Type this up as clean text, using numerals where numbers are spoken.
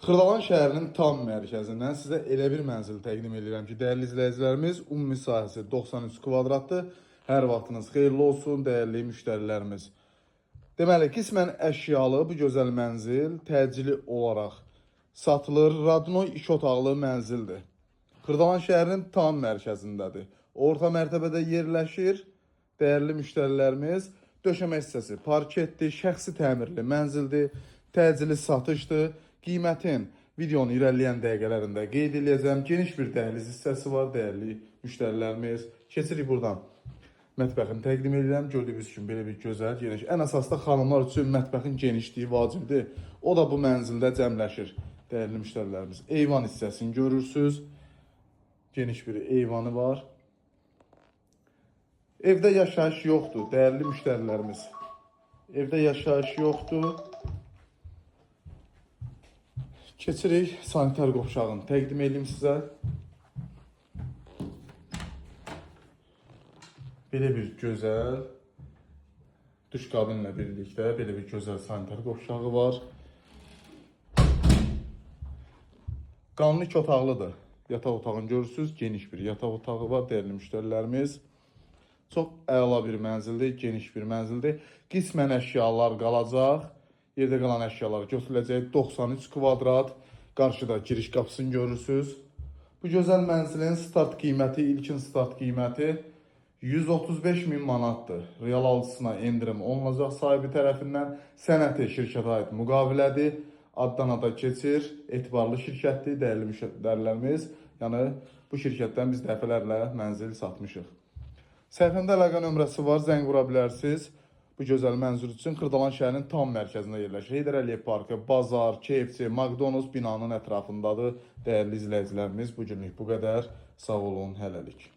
Xırdalan şəhərinin tam mərkəzindən sizə elə bir mənzil təqdim edirəm ki, dəyərli izləyicilərimiz, ümumi sahəsi 93 kvadratdır. Hər vaxtınız xeyirli olsun, dəyərli müştərilərimiz. Deməli, qismən əşyalı bu gözəl mənzil təcili olaraq satılır. Radnoy 2 otaqlı mənzildir. Xırdalan şəhərinin tam mərkəzindədir. Orta mərtəbədə yerləşir. Dəyərli müştərilərimiz, döşəmə hissəsi parketdir, şəxsi təmirli mənzildir, təcili satışdır. Qiymətin videonun irəliləyən dəqiqələrində qeyd edəcəm. Geniş bir dəhliz hissəsi var, dəyərli müştərilərimiz. Keçirik buradan. Mətbəxini təqdim edirəm. Gördüyünüz kimi belə bir gözəl, geniş. Ən əsas da xanımlar üçün mətbəxin genişliyi vacibdir. O da bu mənzildə cəmləşir. Dəyərli müştərilərimiz, eyvan hissəsini görürsünüz. Geniş bir eyvanı var. Evdə yaşayış yoxdur, dəyərli müştərilərimiz. Evdə yaşayış yoxdur. Keçirik sanitar qovşağını təqdim edeyim sizə. Belə bir gözəl duş kabinlə birlikdə belə bir gözəl sanitar qovşağı var. Qanlı 2 otaqlıdır. Yataq otağını görürsünüz, geniş bir yataq otağı var, dəyərli müştərilərimiz. Çox əla bir mənzildir, geniş bir mənzildir. Qismən əşyalar qalacaq. Yerdə qalan əşyalar götürüləcək. 93 kvadrat. Qarşıda giriş qapısını görürsünüz. Bu gözəl mənzilin start qiyməti, ilkin start qiyməti 135.000 manatdır. Real alıcısına endirim olunacaq sahibi tərəfindən. Sənəti şirkətə aid müqavilədir. Addan ada keçir. Etibarlı şirkətdir, dəyərli müştərilərimiz. Yəni bu şirkətdən biz dəfələrlə mənzil satmışıq. Səhifəmdə əlaqə nömrəsi var, zəng vura bilərsiniz. Bu gözəl mənzil üçün Xırdalan şəhərinin tam mərkəzində yerləşir. Heydər Əliyev parkı, bazar, KFC, McDonald's binanın ətrafındadır. Dəyərli izləyicilərimiz, bugünlük bu qədər. Sağ olun, hələlik.